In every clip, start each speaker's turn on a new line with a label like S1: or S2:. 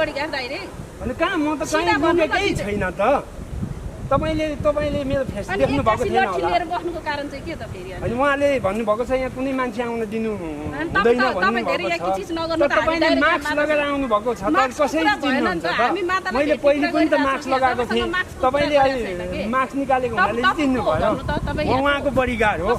S1: बढी क्या डाइरेक्ट
S2: अनि कहाँ म त कहीँ बोकेकै छैन त तपाईले मेरो फेस देख्नु भएको थिएन होला
S1: लिएर बस्नुको कारण चाहिँ के त फेरि
S2: अनि उहाँले भन्नुभएको छ यहाँ कुनै मान्छे आउन दिनु हुँदैन भन्नुभएको छ तपाईँले मास्क लगाएर आउनु भएको छ त कसरी चिन्नुहुन्छ त मैले पहिले पनि त मास्क लगाएको थिएँ तपाईँले अहिले मास्क निकालेको हुनाले चिन्नु भयो म उहाँको बडीगार्ड हो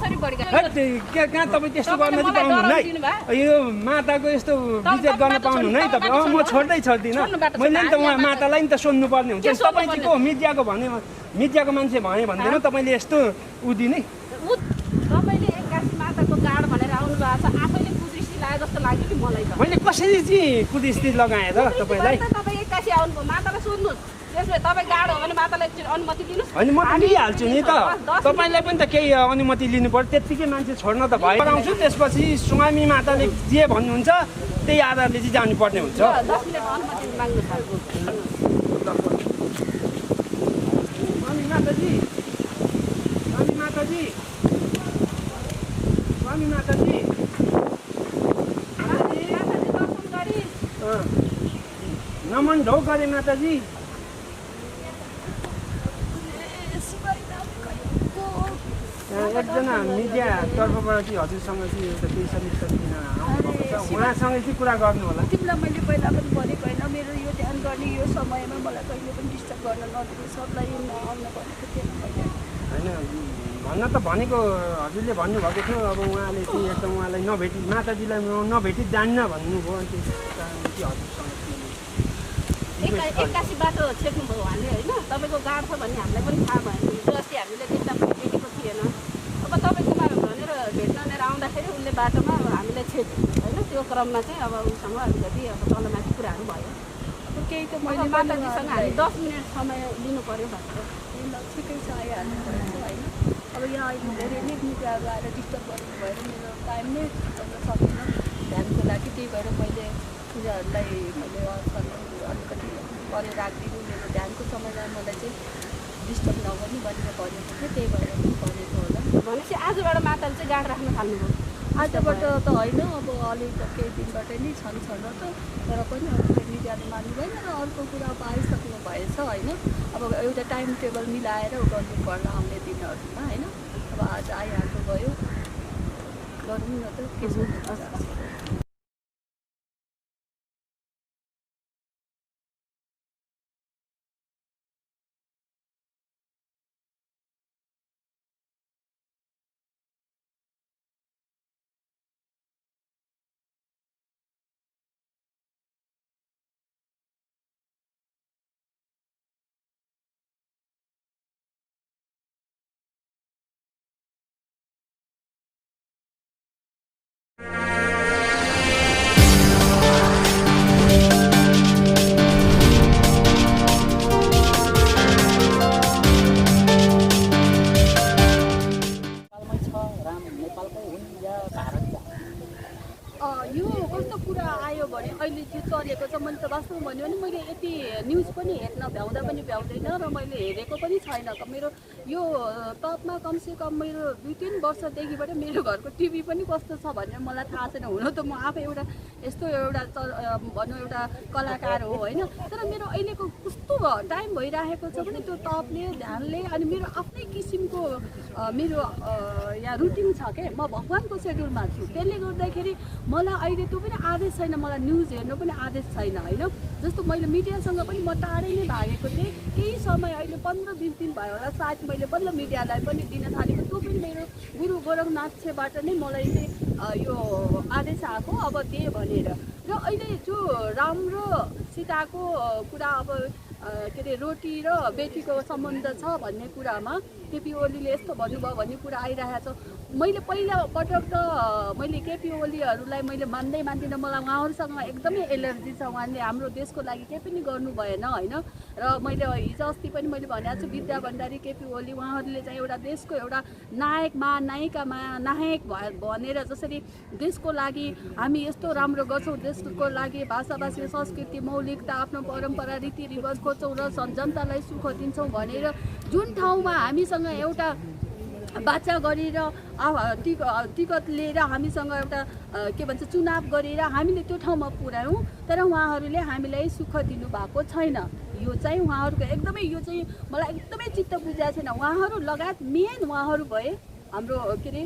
S2: कहाँ तपाईँ त्यस्तो गर्न चाहिँ पाउनुहुन्न है यो माताको यस्तो विजय गर्न पाउनुहुन्न है तपाईँ म छोड्दै छोड्दिनँ मैले नि त उहाँ मातालाई नि त सोध्नु पर्ने हुन्छ तपाईँ चाहिँ को मिडियाको भने मिडियाको मान्छे भए भन्दैन तपाईँले यस्तो उदिने
S1: तपाईँले 81 माताको गाड भनेर आउनु भएको छ आफैले कुदृष्टि लागे जस्तो लाग्यो कि मलाई त
S2: मैले कसरी चाहिँ कुदृष्टि लगाएँ र तपाईँलाई
S1: तपाईँ 81 आउनुभयो मातालाई सोध्नुहोस् त्यसले तपाईँ गाड हो भने मातालाई अनुमति दिनुहोस्
S2: अनि म त लिइहाल्छु नि त तपाईँलाई पनि त केही अनुमति लिनु पर्यो त्यत्तिकै मान्छे छोड्न त भयो आउँछु त्यसपछि सुगामी माताले जे भन्नुहुन्छ त्यही आधारले चाहिँ जानुपर्ने हुन्छ
S1: 10 मिनेट अनुमति माग्नु
S2: माताजी स्वामी माताजी स्वामी माताजी नमन ढौ गरे माताजी एकजना मिडिया तर्फबाट चाहिँ हजुरसँग चाहिँ एउटा केही समीक्षा दिन आउनुभएको छ उहाँसँग चाहिँ कुरा गर्नु होला
S3: तिमीलाई मैले पहिला पनि भनेको होइन मेरो यो ध्यान गर्ने यो समयमा मलाई कहिले पनि डिस्टर्ब गर्न नदिनु सबलाई नआउन भनेको थिएन मैले
S2: होइन भन्न त भनेको हजुरले भन्नुभएको थियो अब उहाँले चाहिँ एकदम उहाँलाई नभेटी माताजीलाई नभेटी जान्न भन्नुभयो अनि त्यस कारण चाहिँ हजुरसँग
S1: 81 बाटो छेक्नुभयो उहाँले होइन तपाईँको गाड छ भन्ने हामीलाई पनि थाहा भयो हिजो अस्ति हामीले देख्दा पनि भेटेको थिएन अब तपाईँकोमा भनेर भेट्न भनेर आउँदाखेरि उसले बाटोमा हामीलाई छेक्यो होइन त्यो क्रममा चाहिँ अब उसँग अलिकति अब तलमाथि कुराहरू भयो
S3: अब केही त मैले
S1: माताजीसँग हामी 10 मिनट समय लिनु पऱ्यो भनेर
S3: ठिकै छ आइहाल्नु पर्छ होइन अब यहाँ अहिले धेरै नै मिडियाहरू आएर डिस्टर्ब गर्नु भएर मेरो टाइम नै सकेन ध्यानको लागि त्यही भएर मैले पूजाहरूलाई मैले अलिकति गरेर राखिदिनु मेरो ध्यानको समयलाई मलाई चाहिँ डिस्टर्ब नगर्नु भनेर भनेको थिएँ त्यही भएर भनेको होला
S1: भनेपछि आजबाट माताले चाहिँ गाड राख्न थाल्नुभयो
S3: आजबाट त होइन अब अलिक केही दिनबाटै नै छन् त तर पनि अब त्यो मिडियाले मान्दैन र अर्को कुरा अब आइसक्नु भएछ होइन अब एउटा टाइम टेबल मिलाएर गर्नु पर्ला आउने दिनहरूमा होइन अब आज आइहाल्नु भयो गरौँ न त के छ यो कस्तो कुरा आयो भने अहिले त्यो चलेको छ मैले त वास्तवमा भन्यो भने मैले यति न्युज पनि हेर्न भ्याउँदा पनि भ्याउँदैन र मैले हेरेको पनि छैन मेरो यो टपमा कमसेकम मेरो 2-3 वर्षदेखिबाट मेरो घरको टिभी पनि कस्तो छ भनेर मलाई थाहा छैन हुन त म आफै एउटा यस्तो एउटा भनौँ एउटा कलाकार हो होइन तर मेरो अहिलेको कस्तो टाइम भइरहेको छ भने त्यो टपले ध्यानले अनि मेरो आफ्नै किसिमको मेरो यहाँ रुटिन छ के म भगवानको सेड्युलमा छु त्यसले गर्दाखेरि मलाई अहिले त्यो पनि आदेश छैन मलाई न्युज हेर्नु पनि आदेश छैन होइन जस्तो मैले मिडियासँग पनि म टाढै नै भागेको थिएँ केही समय अहिले 15-20 दिन भयो होला सायद मैले बल्ल मिडियालाई पनि दिन थालेको त्यो पनि मेरो गुरु गोरखनाथबाट नै मलाई चाहिँ यो आदेश आएको अब त्यही भनेर र अहिले जो राम्रो सीताको कुरा अब के अरे रोटी र बेटीको सम्बन्ध छ भन्ने कुरामा केपी ओलीले यस्तो भन्नुभयो भन्ने कुरा आइरहेको छ मैले पहिला पटक त मैले केपी ओलीहरूलाई मैले मान्दिनँ मलाई उहाँहरूसँग एकदमै एलर्जी छ उहाँले हाम्रो देशको लागि केही पनि गर्नु भएन होइन र मैले हिजो अस्ति पनि मैले भनेको छु विद्या भण्डारी केपी ओली उहाँहरूले चाहिँ एउटा देशको एउटा नायकमा नायिकामा नायक भनेर जसरी देशको लागि हामी यस्तो राम्रो गर्छौँ देशको लागि भाषाभाषी संस्कृति मौलिकता आफ्नो परम्परा रीतिरिवाज खोज्छौँ र जनतालाई सुख दिन्छौँ भनेर जुन ठाउँमा हामीसँग एउटा बाचा गरेर टिकट लिएर हामीसँग एउटा के भन्छ चुनाव गरेर हामीले त्यो ठाउँमा पुर्यायौँ, तर उहाँहरूले हामीलाई सुख दिनुभएको छैन। यो चाहिँ उहाँहरूको एकदमै यो चाहिँ मलाई एकदमै चित्त बुझाएको छैन। उहाँहरू लगायत मेन उहाँहरू भए हाम्रो के अरे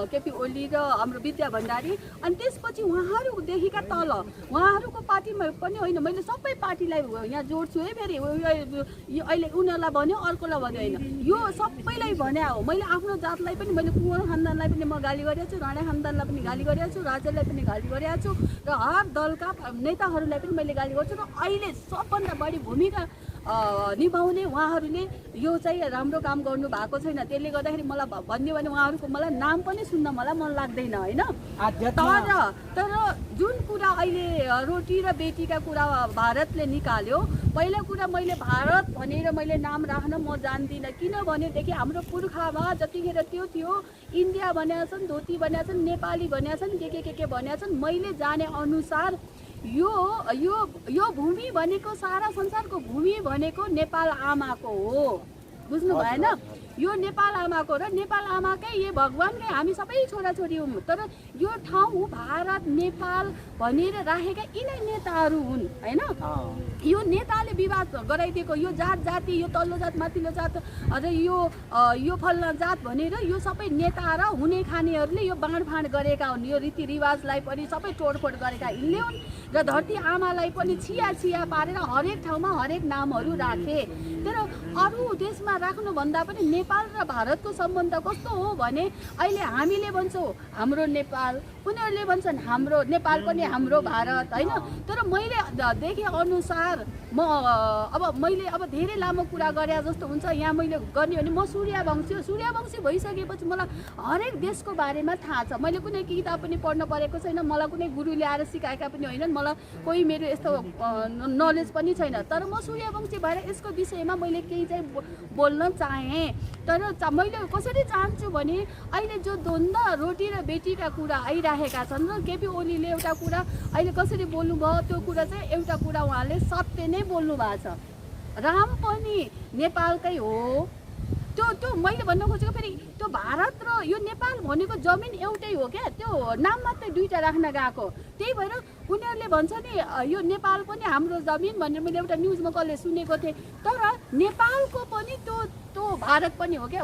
S3: केपी ओली र हाम्रो विद्या भण्डारी, अनि त्यसपछि उहाँहरूदेखिका तल उहाँहरूको पार्टीमा पनि होइन, मैले सबै पार्टीलाई यहाँ जोड्छु है। फेरि अहिले उनीहरूलाई भन्यो, अर्कोलाई भन्यो होइन, यो सबैलाई भने हो। मैले आफ्नो जातलाई पनि, मैले कुँवर खानदानलाई पनि म गाली गरेको छु, राणा खानदानलाई पनि गाली गरेको छु, राजालाई पनि गाली गरेको छु, र हर दलका नेताहरूलाई पनि मैले गाली गर्छु। र अहिले सबभन्दा बढी भूमिका निभाउने उहाँहरूले यो चाहिँ राम्रो काम गर्नु भएको छैन। त्यसले गर्दाखेरि मलाई भन्यो भने उहाँहरूको मलाई नाम पनि सुन्न मलाई मन लाग्दैन होइन। तर जुन कुरा अहिले रोटी र बेटीका कुरा भारतले निकाल्यो, पहिला कुरा मैले भारत भनेर मैले नाम राख्न म जान्दिनँ, किनभनेदेखि हाम्रो पुर्खामा जतिखेर त्यो थियो इन्डिया भनेका छन्, धोती भनेका छन्, नेपाली भनेका छन्, के भनेका छन्। मैले जाने अनुसार यो भूमि भनेको सारा संसारको भूमि भनेको नेपाल आमाको हो, बुझ्नु भएन? यो नेपाल आमाको र नेपाल आमाकै यो भगवान्कै हामी सबै छोराछोरी हौँ। तर यो ठाउँ भारत नेपाल भनेर राखेका यिनै नेताहरू हुन् होइन। यो नेताले विवाद गराइदिएको, यो जात जाति, यो तल्लो जात माथिल्लो जात र यो फल्ना जात भनेर यो सबै नेता र हुने खानेहरूले यो बाँडफाँड गरेका हुन्। यो रीतिरिवाजलाई पनि सबै तोडफोड गरेका यिनले हुन् र धरती आमालाई पनि छिया पारेर हरेक ठाउँमा हरेक नामहरू राखे। तर अरू देशमा राख्नुभन्दा पनि नेपाल र भारतको सम्बन्ध कस्तो हो भने अहिले हामीले भन्छौँ हाम्रो नेपाल, उनीहरूले भन्छन् हाम्रो नेपाल पनि हाम्रो भारत होइन। तर मैले देखे अनुसार मैले धेरै लामो कुरा गरे जस्तो हुन्छ यहाँ मैले गर्ने भने म सूर्यवंशी भइसकेपछि मलाई हरेक देशको बारेमा थाहा छ। मैले कुनै किताब पनि पढ्न परेको छैन, मलाई कुनै गुरुले आएर सिकाएका पनि होइनन्, मलाई कोही मेरो यस्तो नलेज पनि छैन। तर म सूर्यवंशी भएर यसको विषयमा मैले केही चाहिँ बोल्न चाहेँ। तर मैले कसरी चाहन्छु भने अहिले जो द्वन्द रोटी र बेटीका कुरा आइरहेका छन् र केपी ओलीले एउटा कुरा अहिले कसरी बोल्नुभयो, त्यो कुरा चाहिँ एउटा कुरा उहाँले सत्य नै बोल्नु भएको छ। राम पनि नेपालकै हो। त्यो मैले भन्न खोजेको फेरि त्यो भारत र यो नेपाल भनेको जमिन एउटै हो क्या, त्यो नाम मात्रै दुईवटा राख्न गएको। त्यही भएर उनीहरूले भन्छ नि यो नेपाल पनि हाम्रो जमिन भनेर मैले एउटा न्युजमा कसले सुनेको थिएँ। तर नेपालको पनि त्यो भारत पनि हो क्या।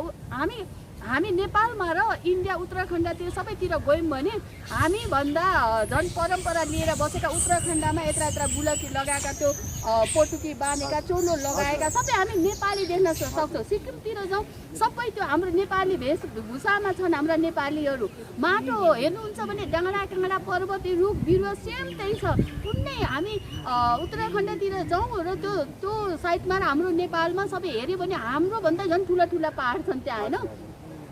S3: हामी नेपालमा र इन्डिया उत्तराखण्डतिर सबैतिर गयौँ भने हामी भन्दा झन् परम्परा लिएर बसेका उत्तराखण्डमा यत्रा बुलकी लगाएका, त्यो पोटुकी बाँधेका, चोलो लगाएका सबै हामी नेपाली देख्न सक्छौँ। सिक्किमतिर जाउँ सबै त्यो हाम्रो नेपाली भेषभूषामा छन् हाम्रा नेपालीहरू। माटो हेर्नुहुन्छ भने डाँडा पर्वत रुख बिरुवा सेम त्यही छ। कुनै हामी उत्तराखण्डतिर जाउँ र त्यो साइडमा हाम्रो नेपालमा सबै हेऱ्यो भने हाम्रो भन्दा झन् ठुला पहाड छन् त्यहाँ होइन।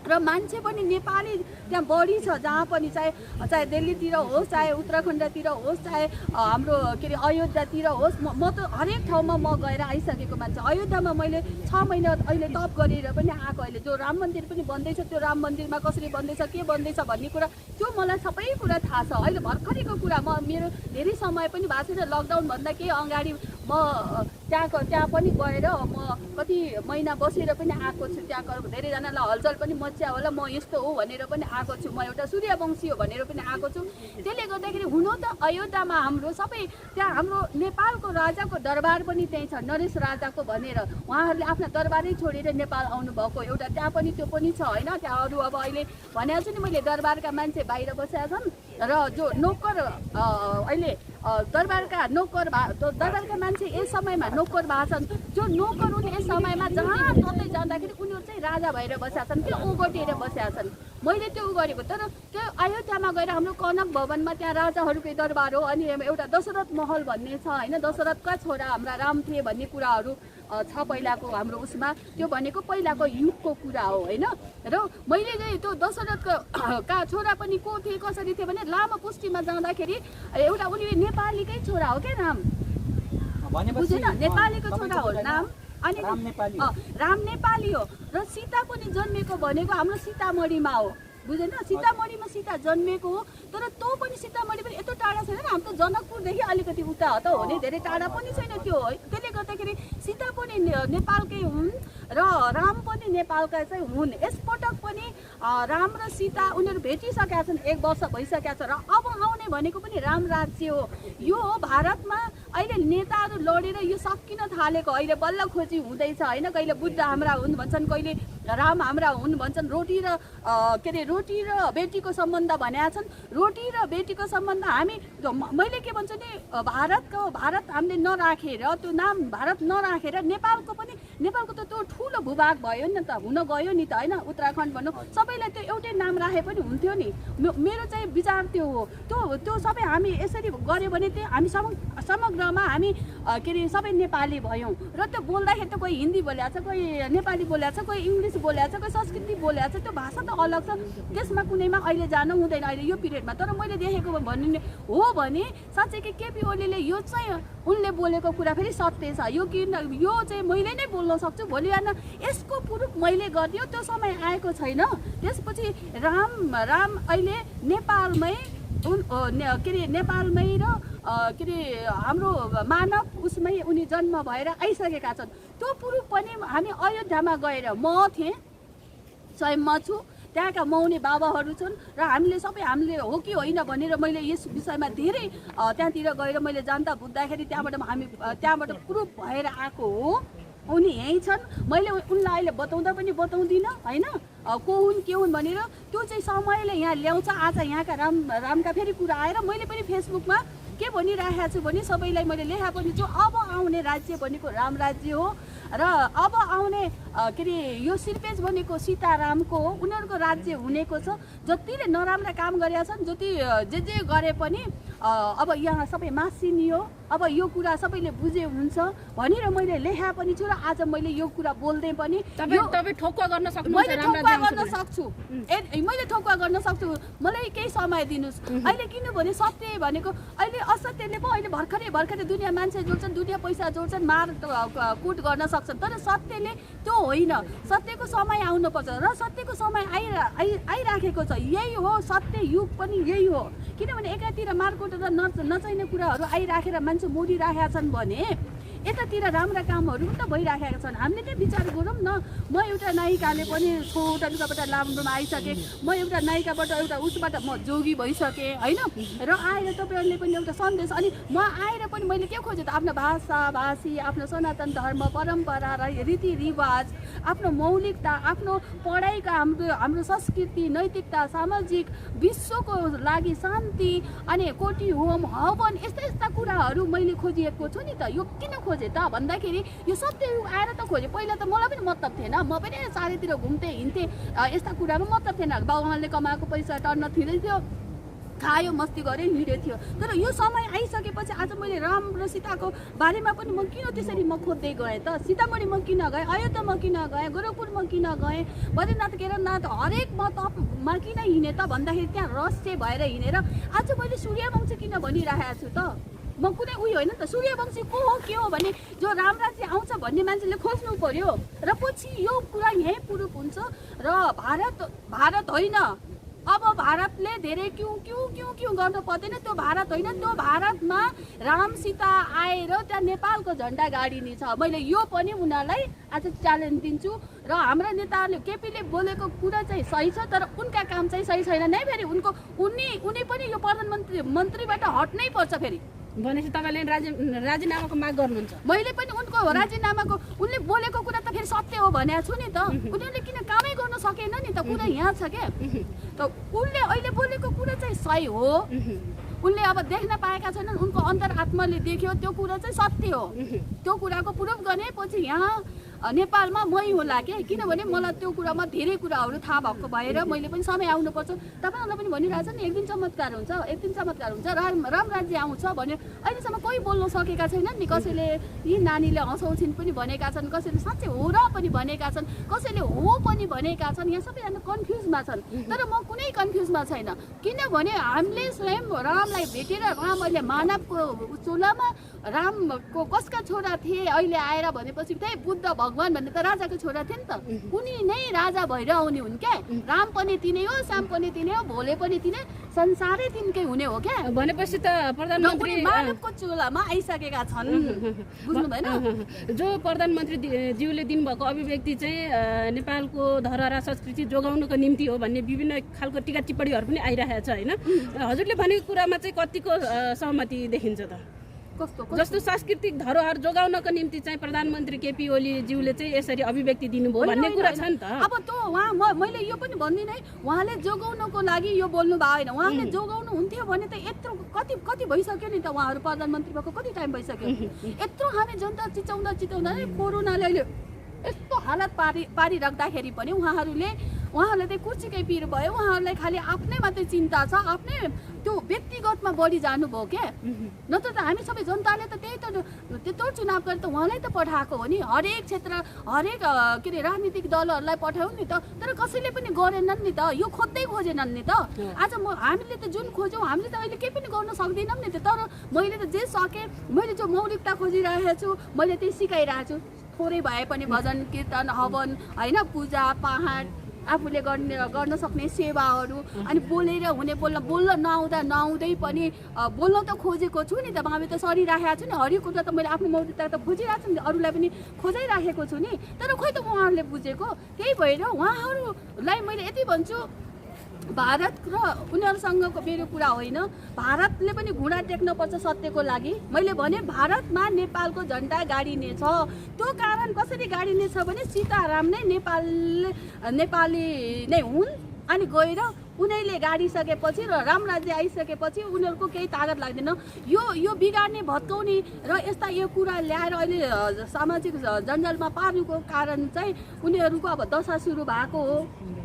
S3: र मान्छे पनि नेपाली त्यहाँ बढी छ, जहाँ पनि चाहे दिल्लीतिर होस्, चाहे उत्तराखण्डतिर होस्, चाहे हाम्रो के अरे अयोध्यातिर होस्। म त हरेक ठाउँमा म गएर आइसकेको मान्छे। अयोध्यामा मैले 6 महिना अहिले तप गरेर पनि आएको। अहिले जो राम मन्दिर पनि बन्दैछ, त्यो राम मन्दिरमा कसरी बन्दैछ, के बन्दैछ भन्ने कुरा त्यो मलाई सबै कुरा थाहा छ। अहिले भर्खरैको कुरा, मेरो धेरै समय पनि भएको छैन। लकडाउनभन्दा केही अगाडि म त्यहाँ पनि गएर म कति महिना बसेर पनि आएको छु। त्यहाँ धेरैजनालाई हलचल पनि मच्या होला, म यस्तो हो भनेर पनि आएको छु, म एउटा सूर्यवंशी हो भनेर पनि आएको छु। त्यसले गर्दाखेरि हुनु त अयोध्यामा हाम्रो सबै त्यहाँ हाम्रो नेपालको राजाको दरबार पनि त्यहीँ छ, नरेश राजाको भनेर। उहाँहरूले आफ्ना दरबारै छोडेर नेपाल आउनुभएको एउटा त्यहाँ पनि त्यो पनि छ होइन। त्यहाँ अरू अब अहिले भनेको छु नि मैले, दरबारका मान्छे बाहिर बसेका छन् र जो नोकर अहिले दरबारका मान्छे यस समयमा नोकर भएको छन्। जो नोकर हुन् यस समयमा जहाँ कतै जाँदाखेरि उनीहरू चाहिँ राजा भएर बसेका छन्, त्यो ओगटेर बसेका छन्। मैले त्यो गरेको। तर त्यो अयोध्यामा गएर हाम्रो कनक भवनमा त्यहाँ राजाहरूकै दरबार हो। अनि एउटा दशरथ महल भन्ने छ होइन, दशरथका छोरा हाम्रा राम थिए भन्ने कुराहरू छ पहिलाको हाम्रो उसमा। त्यो भनेको पहिलाको युगको कुरा हो होइन। र मैले चाहिँ त्यो दशरथका छोरा पनि को थिए कसरी थिए भने लामो पुष्टिमा जाँदाखेरि एउटा उनी नेपालीकै छोरा हो क्या राम, बुझेन? नेपालीको छोरा हो नाम। अनि राम नेपाली हो। र सीता पनि जन्मेको भनेको हाम्रो सीतामढीमा हो। बुझेन सीतामढीमा सीता जन्मेको हो तर त्यो पनि सीतामढी पनि यत्रो टाढा छैन हामी त जनकपुरदेखि अलिकति उता त हो नि धेरै टाढा पनि छैन त्यो त्यसले गर्दाखेरि सीता पनि नेपालकै हुन् र राम पनि नेपालका चाहिँ हुन् यसपटक पनि राम र सीता उनीहरू भेटिसकेका छन् 1 वर्ष भइसकेका छ र अब आउने भनेको पनि राम राज्य हो यो भारतमा अहिले नेताहरू लडेर यो सकिन थालेको अहिले बल्ल खोजी हुँदैछ होइन कहिले बुद्ध हाम्रा हुन् भन्छन् कहिले राम हाम्रा हुन् भन्छन् रोटी र बेटीको सम्बन्ध भनेका छन् रोटी र बेटीको सम्बन्ध हामी मैले के भन्छु नि भारत हामीले नराखेर त्यो नाम भारत नराखेर नेपालको त त्यो ठुलो भूभाग भयो नि त हुन गयो नि त होइन उत्तराखण्ड भनौँ सबैलाई त्यो एउटै नाम राखे पनि हुन्थ्यो नि मेरो चाहिँ विचार त्यो हो त्यो सबै हामी यसरी गऱ्यो भने चाहिँ हामी समग्रमा हामी के अरे सबै नेपाली भयौँ र त्यो बोल्दाखेरि त कोही हिन्दी बोलेको छ कोही नेपाली बोलेको छ कोही इङ्ग्लिस बोलेको छ कोही संस्कृत बोलेको छ त्यो भाषा त अलग छ त्यसमा कुनैमा अहिले जानु हुँदैन अहिले यो पिरियडमा तर मैले देखेको भन्ने हो भने साँच्चै कि केपी ओलीले यो चाहिँ उनले बोलेको कुरा फेरि सत्य छ यो चाहिँ मैले नै बोल्न सक्छु भोलि बिहान यसको प्रुफ मैले गरिदियो त्यो समय आएको छैन त्यसपछि राम अहिले नेपालमै के अरे नेपालमै र के अरे हाम्रो मानव उसमै उनी जन्म भएर आइसकेका छन् त्यो प्रुफ पनि हामी अयोध्यामा गएर म थिएँ स्वयं म छु त्यहाँका मौनी बाबाहरू छन् र हामीले हो कि होइन भनेर मैले यस विषयमा धेरै त्यहाँतिर गएर मैले जानता बुझ्दाखेरि त्यहाँबाट प्रुफ भएर आएको हो उनी यहीँ छन् मैले उनलाई अहिले बताउँदिनँ होइन को हुन् के हुन् भनेर त्यो चाहिँ समयले यहाँ ल्याउँछ आज यहाँका रामका फेरि कुरा आएर मैले पनि फेसबुकमा के भनिरहेको छु भने सबैलाई मैले लेखा पनि छु अब आउने राज्य भनेको राम राज्य हो र अब आउने के अरे यो सिर्पेज भनेको सीतारामको हो उनीहरूको राज्य हुनेको छ जतिले नराम्रा काम गरेका छन् जति जे गरे पनि अब यहाँ सबै मासिनियो अब यो कुरा सबैले बुझे हुन्छ भनेर मैले लेखा पनि छु र आज मैले यो कुरा बोल्दै पनि
S1: तपाईँ ठोक्वा गर्न सक्नुहुन्छ
S3: मैले ठोक्वा गर्न सक्छु मलाई केही समय दिनुस् अहिले किनभने सत्य भनेको अहिले असत्यले पो अहिले भर्खरै दुनियाँ मान्छे जोड्छन् दुनियाँ पैसा जोड्छन् कुट गर्न सक्छन् तर सत्यले त्यो होइन सत्यको समय आउनुपर्छ र सत्यको समय आइराखेको छ यही हो सत्य युग पनि यही हो किनभने एकातिर मारकुट र नचाहिने कुराहरू आइराखेर मान्छे मोडिराखेका छन् भने यतातिर राम्रा कामहरू पनि त भइराखेका छन् हामीले नै विचार गरौँ न म एउटा नायिकाले पनि छोटा लुगाबाट लामोमा आइसकेँ म एउटा नायिकाबाट एउटा उसबाट म जोगी भइसकेँ होइन र आएर तपाईँहरूले पनि एउटा सन्देश अनि म आएर पनि मैले के खोजेँ त आफ्नो भाषा भाषी आफ्नो सनातन धर्म परम्परा र रीतिरिवाज आफ्नो मौलिकता आफ्नो पढाइका हाम्रो संस्कृति नैतिकता सामाजिक विश्वको लागि शान्ति अनि कोटी होम हवन यस्ता कुराहरू मैले खोजिएको छु नि त यो किन खोजे त भन्दाखेरि यो सत्य आएर त खोजे पहिला त मलाई पनि मतलब थिएन म पनि चारैतिर घुम्थेँ हिँड्थेँ यस्ता कुरामा मतलब थिएन बाबुआमाले कमाएको पैसा टर्न थिँदै थियो खायो मस्ती गऱ्यो हिँड्यो थियो तर यो समय आइसकेपछि आज मैले राम र सीताको बारेमा पनि म किन त्यसरी म खोज्दै गएँ त सीतामढी म किन गएँ अयोध्या म किन गएँ गोरखपुर म किन गएँ बद्रीनाथ केदारनाथ हरेक म तपमा किन हिँडेँ त भन्दाखेरि त्यहाँ रहस्य भएर हिँडेर आज मैले सूर्यवंशी किन भनिरहेको छु त म कुनै उयो होइन त सूर्यवंशी को हो के हो भने जो राम राज्य आउँछ भन्ने मान्छेले खोज्नु पर्यो र पछि यो कुरा यहीँ प्रुफ हुन्छ र भारत होइन अब भारतले धेरै क्यों गर्नु पर्दैन त्यो भारत होइन त्यो भारतमा राम सीता आएर त्यहाँ नेपालको झन्डा गाडिने छ मैले यो पनि उनीहरूलाई आज च्यालेन्ज दिन्छु र हाम्रा नेताहरूले केपीले बोलेको कुरा चाहिँ सही छ तर उनका काम चाहिँ सही छैन नै फेरि उनी पनि यो प्रधानमन्त्रीबाट हट्नै पर्छ फेरि
S1: भनेपछि तपाईँले राजीनामाको माग गर्नुहुन्छ
S3: मैले पनि उनको राजीनामाको उनले बोलेको कुरा त फेरि सत्य हो भनेको छु नि त उनीहरूले किन कामै गर्न सकेन नि त कुरा यहाँ छ क्या त उनले अहिले बोलेको कुरा चाहिँ सही हो उनले अब देख्न पाएका छैनन् उनको अन्तरात्माले देख्यो त्यो कुरा चाहिँ सत्य हो त्यो कुराको प्रुफ गर्ने पछि यहाँ नेपालमा मै होला के किनभने मलाई त्यो कुरामा धेरै कुराहरू थाहा भएको भएर मैले पनि समय आउनुपर्छ तपाईँहरूलाई पनि भनिरहेछ नि एक दिन चमत्कार हुन्छ राम राज्य आउँछ भने अहिलेसम्म कोही बोल्न सकेका छैनन् नि कसैले यी नानीले हँसाउँछिन् पनि भनेका छन् कसैले साँच्चै हो र पनि भनेका छन् कसैले हो पनि भनेका छन् यहाँ सबैजना कन्फ्युजमा छन् तर म कुनै कन्फ्युजमा छैन किनभने हामीले स्वयं रामलाई भेटेर राम अहिले मानवको चुलामा रामको कसका छोरा थिए अहिले आएर भनेपछि त्यही बुद्ध भगवान भन्ने त राजाको छोरा थिए नि त कुनै नै राजा भएर आउने हुन् क्या राम पनि तिनै हो श्याम पनि तिनै हो भोले पनि तिनै संसारै तिनकै हुने हो क्या
S1: भनेपछि त प्रधानमन्त्री
S3: मानवको चुलामा आइसकेका छन् बुझ्नु भएन
S1: जो प्रधानमन्त्री ज्यूले दिनुभएको अभिव्यक्ति चाहिँ नेपालको धरोहर संस्कृति जोगाउनको निम्ति हो भन्ने विभिन्न खालको टीका टिप्पणीहरू पनि आइरहेको छ होइन हजुरले भनेको कुरामा चाहिँ कतिको सहमति देखिन्छ त जस्तो सांस्कृतिक धरोहर जोगाउनको निम्ति चाहिँ प्रधानमन्त्री केपी ओली ज्यूले चाहिँ यसरी अभिव्यक्ति दिनुभयो भन्ने कुरा छ नि त
S3: अब त मैले यो पनि भन्दिनँ उहाँले जोगाउनको लागि यो बोल्नु भयो होइन उहाँले जोगाउनु हुन्थ्यो भने त यत्रो कति भइसक्यो नि त उहाँहरू प्रधानमन्त्री भएको कति टाइम भइसक्यो यत्रो हामी जनता चिचाउँदा कोरोनाले अहिले यस्तो हालत पारिराख्दाखेरि पनि उहाँहरूले चाहिँ कुर्सीकै पिर भयो उहाँहरूलाई खालि आफ्नै मात्रै चिन्ता छ आफ्नै त्यो व्यक्तिगतमा बढी जानुभयो क्या नत्र त हामी सबै जनताले त त्यही त त्यत्रो चुनाव गरेर त उहाँलाई त पठाएको हो नि हरेक क्षेत्र हरेक के अरे राजनीतिक दलहरूलाई पठाउँ नि त तर कसैले पनि गरेनन् नि त यो खोजेनन् नि त आज हामीले त जुन खोज्यौँ हामीले त अहिले केही पनि गर्न सक्दैनौँ नि त तर मैले त जे सकेँ मैले जो मौलिकता खोजिरहेको छु मैले त्यही सिकाइरहेको छु थोरै भए पनि भजन कीर्तन हवन होइन पूजा पाठ आफूले गर्न सक्ने सेवाहरू अनि बोलेर हुने बोल्न नआउँदै पनि बोल्न त खोजेको छु नि त हामी त सरिराखेको छु नि हरेक कुरा त मैले आफ्नो मौलिकता त खोजिरहेको छु नि अरूलाई पनि खोजाइराखेको छु नि तर खोइ त उहाँहरूले बुझेको त्यही भएर उहाँहरूलाई मैले यति भन्छु भारत र उनीहरूसँगको मेरो कुरा होइन भारतले पनि घुँडा टेक्नुपर्छ सत्यको लागि मैले भने भारतमा नेपालको झन्डा गाडिने छ त्यो कारण कसरी गाडिने छ भने सीताराम नै नेपाली नै हुन् अनि गएर उनीहरूले गाडिसकेपछि र राम राज्य आइसकेपछि उनीहरूको केही तागत लाग्दैन यो बिगार्ने भत्काउने र यस्ता यो कुरा ल्याएर अहिले सामाजिक जन्जालमा पार्नुको कारण चाहिँ उनीहरूको अब दशा सुरु भएको हो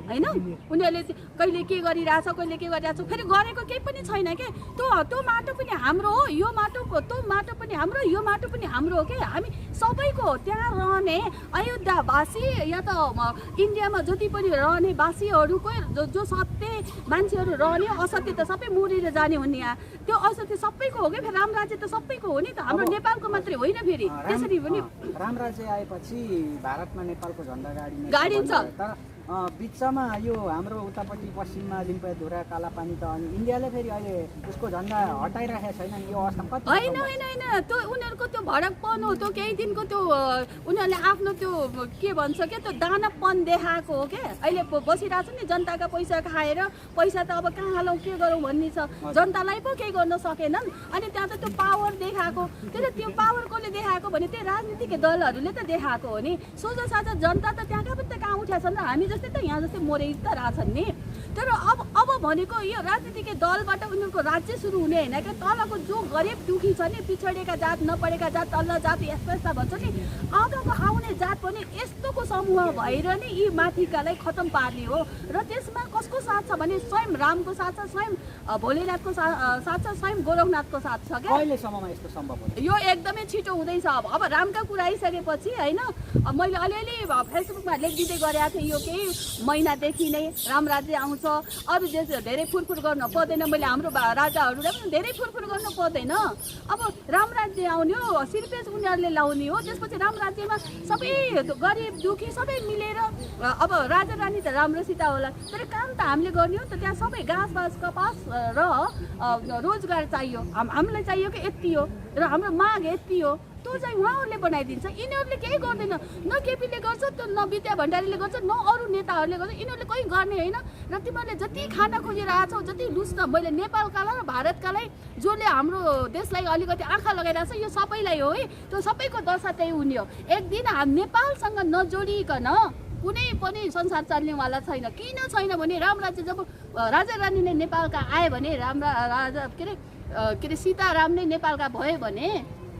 S3: होइन उनीहरूले कहिले के गरिरहेछ कहिले के गरिरहेछ फेरि गरेको केही पनि छैन के त्यो माटो पनि हाम्रो हो यो माटोको त्यो माटो पनि हाम्रो यो माटो पनि हाम्रो हो के हामी सबैको त्यहाँ रहने अयोध्यावासी या त इन्डियामा जति पनि रहने वासीहरूकै जो सत्य मान्छेहरू रहने असत्य त सबै मरेर जाने हुन् यहाँ त्यो असत्य सबैको हो कि फेरि राम राज्य त सबैको हो नि त हाम्रो नेपालको मात्रै होइन फेरि त्यसरी पनि
S4: राम राज्य आएपछि भारतमा नेपालको झन्डा
S3: गाडिन्छ
S4: बिचमा यो हाम्रो उतापट्टि पश्चिममा लिम्पाधुरा कालापानी त अनि इन्डियाले फेरि अहिले उसको झन्डा हटाइराखेको छैन यो अवस्था कति
S3: होइन त्यो उनीहरूको त्यो भडकपन हो त्यो केही दिनको त्यो उनीहरूले आफ्नो त्यो के भन्छ क्या त्यो दानपन देखाएको हो क्या अहिले बसिरहेको छ नि जनताका पैसा खाएर पैसा त अब कहाँ हालौँ के गरौँ भन्ने छ जनतालाई पो केही गर्न सकेनन् अनि त्यहाँ त त्यो पावर देखाएको त्यो पावर कसले देखाएको भने त्यो राजनीतिक दलहरूले त देखाएको हो नि सोझो साझा जनता त त्यहाँका पनि त कहाँ उठ्या छन् र हामी जस्तै त यहाँ जस्तै मरे त रहेछन् नि तर अब भनेको यो राजनीतिक दलबाट उनीहरूको राज्य सुरु हुने होइन क्या तलको जो गरिब दुखी छ नि पिछडिएका जात नपढेका जात तल्लो जात यस्ता भन्छ नि अबको आउने जात पनि यस्तोको समूह भएर नि यी माथिकालाई खतम पार्ने हो र त्यसमा कसको साथ छ भने स्वयं रामको साथ छ स्वयं भोलेनाथको साथ छ स्वयं गोरखनाथको साथ छ क्या
S4: अहिलेसम्ममा यस्तो सम्भव हो
S3: यो एकदमै छिटो हुँदैछ अब रामका कुरा आइसकेपछि होइन मैले अलिअलि फेसबुकमा लेखिदिँदै गरेको थिएँ यो केही महिनादेखि नै राम राज्य आउँछ अरू देश धेरै फुरफुर गर्न पर्दैन मैले हाम्रो राजाहरूलाई पनि धेरै फुरफुर गर्नु पर्दैन अब राम राज्य आउने हो सिर्पेस उनीहरूले लाउने हो त्यसपछि राम राज्यमा सबै गरिब दुखी सबै मिलेर अब राजा रानी त राम्रोसित होला तर काम त हामीले गर्ने हो नि त त्यहाँ सबै घाँस बाँस कपास र रोजगार चाहियो हामीलाई चाहियो कि यति हो र हाम्रो माग यति हो त्यो चाहिँ उहाँहरूले बनाइदिन्छ यिनीहरूले केही गर्दैन न केपीले गर्छ त्यो न विद्या भण्डारीले गर्छ न अरू नेताहरूले गर्छ यिनीहरूले कोही गर्ने होइन र तिमीहरूले जति खान खोजिरहेछौ जति लुस्न मैले नेपालकालाई र भारतकालाई जसले हाम्रो देशलाई अलिकति आँखा लगाइरहेछ यो सबैलाई हो है त्यो सबैको दशा त्यही हुने हो एक दिन नेपालसँग नजोडिकन कुनै पनि संसार चल्नेवाला छैन किन छैन भने राम राज्य जब राजा रानी नै नेपालका आए भने राजा के अरे सीताराम नै नेपालका भयो भने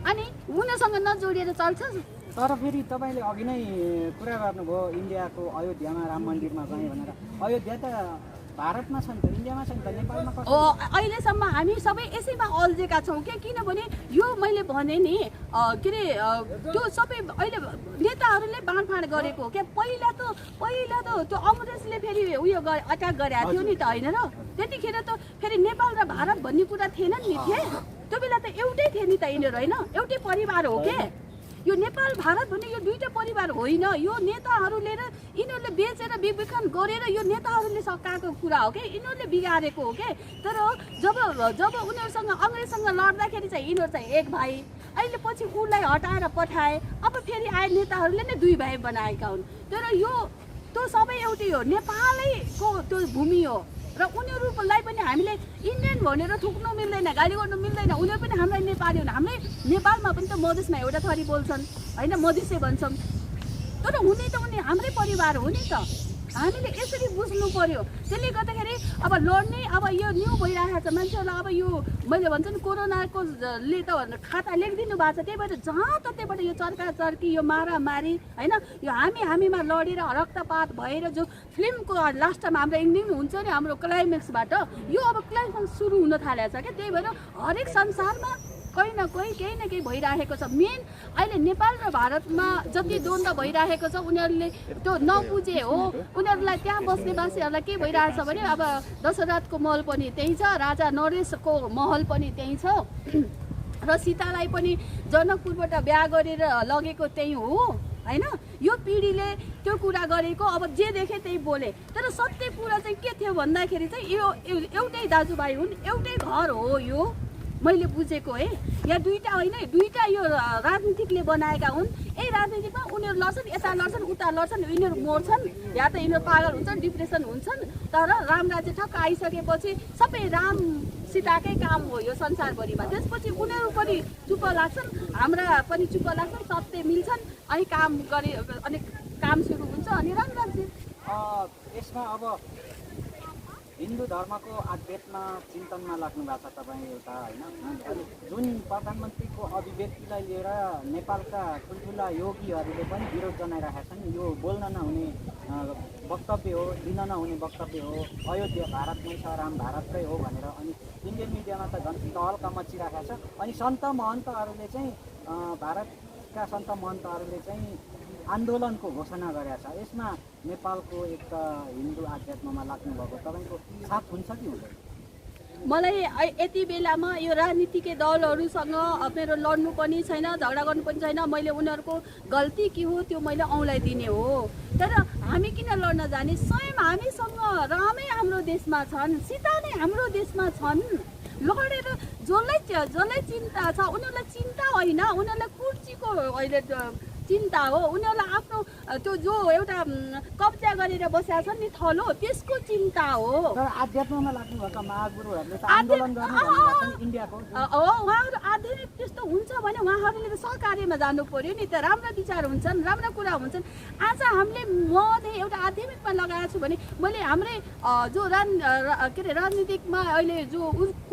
S3: अनि उनीसँग नजोडिएर चल्छ
S4: तर फेरि तपाईँले अघि नै कुरा गर्नुभयो इन्डियाको अयोध्यामा राम मन्दिरमा गएँ भनेर अयोध्या त भारतमा छ नि त इन्डियामा छ नि त नेपालमा कसरी
S3: अहिलेसम्म हामी सबै यसैमा अल्झेका छौँ के किनभने यो मैले भने नि के अरे त्यो सबै अहिले नेताहरूले बाँडफाँड गरेको क्या पहिला त त्यो अमरेशले फेरि उयो अट्याक गरेको थियो नि त होइन र त्यतिखेर त फेरि नेपाल र भारत भन्ने कुरा थिएन नि थिए त्यो बेला त एउटै थिए नि त यिनीहरू होइन एउटै परिवार हो के यो नेपाल भारत भन्ने यो दुईटा परिवार होइन। यो नेताहरूले र यिनीहरूले बेचेर विखन गरेर यो नेताहरूले सकाएको कुरा हो कि यिनीहरूले बिगारेको हो कि। तर जब उनीहरूसँग अङ्ग्रेजसँग लड्दाखेरि चाहिँ यिनीहरू चाहिँ एक भाइ, अहिले पछि उसलाई हटाएर पठाए, अब फेरि आए नेताहरूले नै दुई भाइ बनाएका हुन्। तर यो त्यो सबै एउटै हो, नेपालैको त्यो भूमि हो र उनीहरूलाई पनि हामीले इन्डियन भनेर थुक्नु मिल्दैन, गाली गर्नु मिल्दैन। उनीहरू पनि हामीलाई नेपाली हुन्। हामीले नेपालमा पनि त मधेसमा एउटा थरी बोल्छन् होइन, मधेसै भन्छौँ। तर हुने त उनी हाम्रै परिवार हो नि त, हामीले यसरी बुझ्नु पर्यो। त्यसले गर्दाखेरि अब लड्ने अब यो न्यू भइरहेको छ मान्छेहरूलाई। अब यो मैले भन्छु नि कोरोनाको ले त खाता लेखिदिनु भएको छ, त्यही भएर जहाँ ततैबाट यो चर्की यो मारामारी होइन, यो हामीमा लडेर रक्तपात भएर जो फिल्मको लास्टमा हाम्रो इन्डिङ हुन्छ नि हाम्रो क्लाइमेक्सबाट, यो अब क्लाइमेक्स सुरु हुन थालेको छ क्या। त्यही भएर हरेक संसारमा केही न केही भइरहेको छ। मेन अहिले नेपाल र भारतमा जति द्वन्द भइरहेको छ उनीहरूले त्यो नबुझे हो। उनीहरूलाई त्यहाँ बस्नेवासीहरूलाई के भइरहेछ भने अब दशरथको महल पनि त्यही छ, राजा नरेशको महल पनि त्यही छ र सीतालाई पनि जनकपुरबाट बिहा गरेर लगेको त्यही हो होइन। यो पिँढीले त्यो कुरा गरेको अब जे देखे त्यही बोले। तर सत्य कुरा चाहिँ के थियो भन्दाखेरि चाहिँ यो एउटै दाजुभाइ हुन्, एउटै घर हो यो मैले बुझेको है। यहाँ दुईटा होइन, दुईटा यो राजनीतिकले बनाएका हुन्। यही राजनीतिकमा उनीहरू लड्छन्, यता लड्छन् उता लड्छन्, यिनीहरू मर्छन् या त यिनीहरू पागल हुन्छन्, डिप्रेसन हुन्छन्। तर राम राज्य ठक्क आइसकेपछि सबै राम सीताकै काम हो यो संसारभरिमा। त्यसपछि उनीहरू पनि चुप लाग्छन्, हाम्रा पनि चुप लाग्छन्, सत्य मिल्छन् अनि काम गरे अनि काम सुरु हुन्छ अनि राम राज्य।
S4: यसमा अब हिन्दू धर्मको अध्यात्म चिन्तनमा लाग्नु भएको छ तपाईँ एउटा होइन। जुन प्रधानमन्त्रीको अभिव्यक्तिलाई लिएर नेपालका ठुल्ठुला योगीहरूले पनि विरोध जनाइरहेका छन्। यो बोल्न नहुने वक्तव्य हो, दिन नहुने वक्तव्य हो, अयोध्या भारतमै छ, राम भारतकै हो भनेर। अनि इन्डियन मिडियामा त झन् तहल्का मचिरहेको छ। अनि सन्त महन्तहरूले चाहिँ भारतका सन्त महन्तहरूले चाहिँ आन्दोलनको घोषणा गरेका छ। यसमा नेपालको एक हिन्दू आध्यात्ममा लाग्नुभएको तपाईँको साथ हुन्छ कि हुँदैन?
S3: मलाई यति बेलामा यो राजनीतिकै दलहरूसँग मेरो लड्नु पनि छैन, झगडा गर्नु पनि छैन। मैले उनीहरूको गल्ती के हो त्यो मैले औँलाइदिने हो। तर हामी किन लड्न जाने? स्वयं हामीसँग रामै हाम्रो देशमा छन्, सीता नै हाम्रो देशमा छन्। लडेर जसलाई चिन्ता छ उनीहरूलाई चिन्ता होइन, उनीहरूलाई कुर्सीको अहिले चिन्ता हो। उनीहरूलाई आफ्नो त्यो जो एउटा कब्जा गरेर बसेका छन् नि थलो, त्यसको चिन्ता हो।
S4: तर आध्यात्ममा लाग्नुभएका महागुरुहरूले त आन्दोलन गर्ने भन्नुभएको छ इन्डियाको
S3: हो। उहाँहरू आध्यात्मिक त्यस्तो हुन्छ भने उहाँहरूले त सहकार्यमा जानु पर्यो नि त। राम्रा विचार हुन्छन्, राम्रा कुरा हुन्छन्। आज हामीले म चाहिँ एउटा आध्यात्मिकमा लगाएको छु भने मैले हाम्रै जो के अरे राजनीतिकमा अहिले जो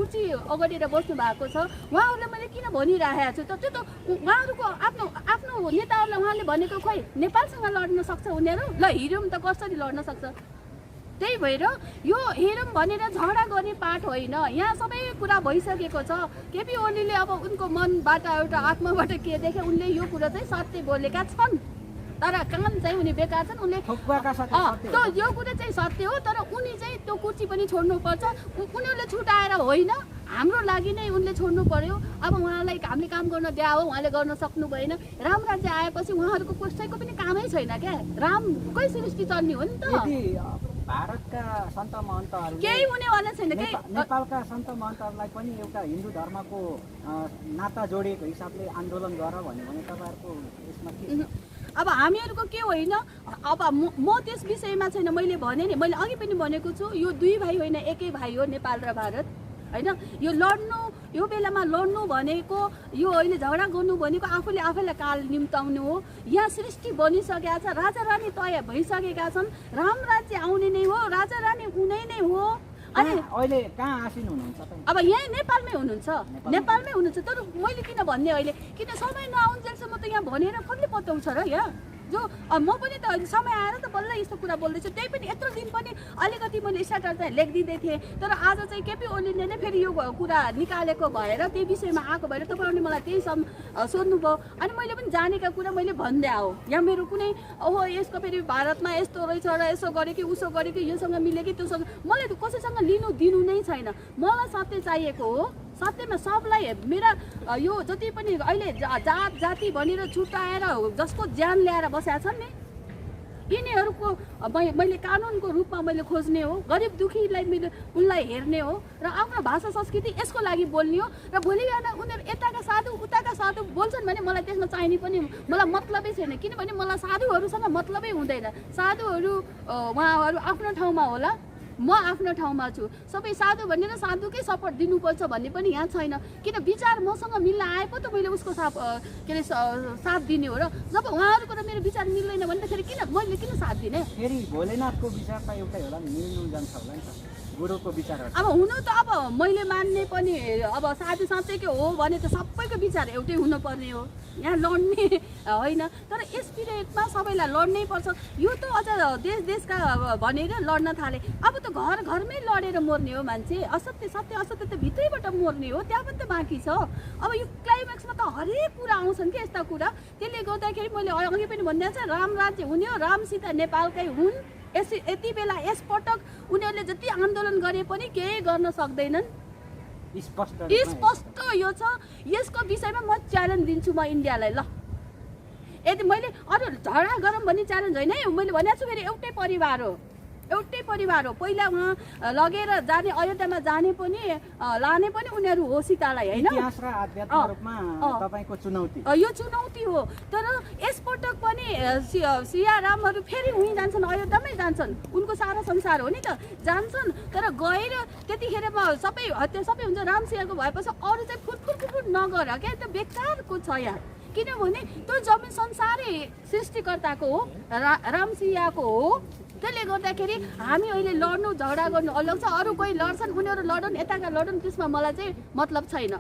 S3: कुर्सी अगाडिएर बस्नु भएको छ उहाँहरूलाई मैले किन भनिरहेको छु त? त्यो त उहाँहरूको आफ्नो नेता उहाँले भनेको खोइ नेपालसँग लड्न सक्छ उनीहरू? ल हिरोम त कसरी लड्न सक्छ? त्यही भएर यो हेरौँ भनेर झगडा गर्ने पाठ होइन। यहाँ सबै कुरा भइसकेको छ। केपी ओलीले अब उनको मनबाट एउटा आत्माबाट के देखे उनले यो कुरा चाहिँ सत्य बोलेका छन्। तर काम चाहिँ उनी बेकार छन्। उनले त्यो यो कुरा चाहिँ सत्य हो। तर उनी चाहिँ त्यो कुर्सी पनि छोड्नुपर्छ। उनीहरूले छुटाएर होइन, हाम्रो लागि नै उनले छोड्नु पर्यो। अब उहाँलाई हामीले काम गर्न दिए हो, उहाँले गर्न सक्नु भएन। राम राज्य आएपछि उहाँहरूको कसैको पनि कामै छैन क्या। रामकै सृष्टि चल्ने हो नि त।
S4: भारतका सन्त महन्तहरू
S3: केही हुनेवाला छैन।
S4: नेपालका सन्त महन्तहरूलाई पनि एउटा हिन्दू धर्मको नाता जोडिएको हिसाबले आन्दोलन गर भन्यो भने तपाईँहरूको यसमा के?
S3: अब हामीहरूको के होइन, अब म त्यस विषयमा छैन। मैले भने नि, मैले अघि पनि भनेको छु, यो दुई भाइ होइन एकै भाइ हो नेपाल र भारत होइन। यो लड्नु, यो बेलामा लड्नु भनेको, यो अहिले झगडा गर्नु भनेको आफैलाई काल निम्ताउनु हो। यहाँ सृष्टि बनिसकेका छ, राजा रानी तय भइसकेका छन्। राम राज्य आउने नै हो, राजा रानी हुने नै हो।
S4: अनि अहिले कहाँ आसीन हुनुहुन्छ?
S3: अब यहीँ नेपालमै हुनुहुन्छ। तर मैले किन भन्ने अहिले, किन समय नआउन्जेलसम्म त यहाँ भनेर कसले बताउँछ र? यहाँ जो म पनि त अहिले समय आएर त बल्ल यस्तो कुरा बोल्दैछु। त्यही पनि यत्रो दिन पनि अलिकति मैले स्टार्टर चाहिँ लेखिदिँदै थिएँ। तर आज चाहिँ केपी ओलीले नै फेरि यो कुरा निकालेको भएर, त्यही विषयमा आएको भएर तपाईँहरूले मलाई त्यही सोध्नुभयो। अनि मैले पनि जानेका कुरा मैले भन्दै आऊ। यहाँ मेरो कुनै ओहो यसको फेरि भारतमा यस्तो रहेछ र यसो गरेँ कि उसो गरेँ कि योसँग मिल्यो कि त्योसँग, मलाई त कसैसँग लिनु दिनु नै छैन। मलाई सत्य चाहिएको हो। सत्यमा सबलाई मेरा यो जति पनि अहिले जात जाति भनेर छुट्याएर जसको ज्यान ल्याएर बसेका छन् नि यिनीहरूको मैले कानुनको रूपमा मैले खोज्ने हो, गरिब दुखीलाई मैले उनलाई हेर्ने हो र आफ्नो भाषा संस्कृति यसको लागि बोल्ने हो। र भोलि बिहान उनीहरू यताका साधु उताका साधु बोल्छन् भने मलाई त्यसमा चाहिने पनि मलाई मतलबै छैन, किनभने मलाई साधुहरूसँग मतलबै हुँदैन। साधुहरू उहाँहरू आफ्नो ठाउँमा होला, म आफ्नो ठाउँमा छु। सबै साधु भनेर साधुकै सपोर्ट दिनुपर्छ भन्ने पनि यहाँ छैन, किन विचार मसँग मिल्न आए पो त मैले उसको के अरे साथ दिने हो। र जब उहाँहरूको र मेरो विचार मिल्दैन भने त फेरि मैले किन साथ दिने?
S4: फेरि भोलेनाथको विचार त एउटै होला नि, मिल्नु जान्छ होला नि त गुरुको विचार।
S3: अब हुनु त अब मैले मान्ने पनि अब साधु साँच्चैकै हो भने त सबैको विचार एउटै हुनुपर्ने हो, यहाँ लड्ने होइन। तर यस पिरियडमा सबैलाई लड्नै पर्छ। यो त अझ देश देशका भनेर लड्न थाले। अब त घर घरमै लडेर मर्ने हो मान्छे। असत्य सत्य असत्य त भित्रैबाट मर्ने हो, त्यहाँ पनि त बाँकी छ। अब यो क्लाइम्याक्समा त हरेक कुरा आउँछन् कि यस्ता कुरा। त्यसले गर्दाखेरि मैले अघि पनि भनिदिएको छ, राम राज्य हुने हो, राम सीता नेपालकै हुन्। यति बेला यसपटक उनीहरूले जति आन्दोलन गरे पनि केही गर्न सक्दैनन्। स्पष्ट यो छ। यसको विषयमा म च्यालेन्ज दिन्छु म इन्डियालाई। ल यदि मैले अरू झगडा गरौँ भन्ने च्यालेन्ज होइन है, मैले भनेको छु फेरि एउटै परिवार हो, एउटै परिवार हो। पहिला उहाँ लगेर जाने अयोध्यामा जाने पनि लाने पनि उनीहरू हो सीतालाई, होइन?
S4: इतिहास र आध्यात्मिक रूपमा तपाईको चुनौती
S3: यो चुनौती हो। तर यसपटक पनि सिया रामहरू फेरि उहीँ जान्छन्, अयोध्यामै जान्छन्। उनको सारा संसार हो नि त, जान्छन्। तर गएर त्यतिखेर सबै हत्या सबै हुन्छ, राम सियाको भएपछि अरू चाहिँ फुटफुट नगर क्या, त्यो बेकारको छ यहाँ। किनभने त्यो जमिन संसारै सृष्टिकर्ताको हो, राम सियाको हो। त्यसले गर्दाखेरि हामी अहिले लड्नु झगडा गर्नु अलग छ। अरू कोही लड्छन्, उनीहरू लडौँ, यताका लडौँ, त्यसमा मलाई चाहिँ मतलब छैन।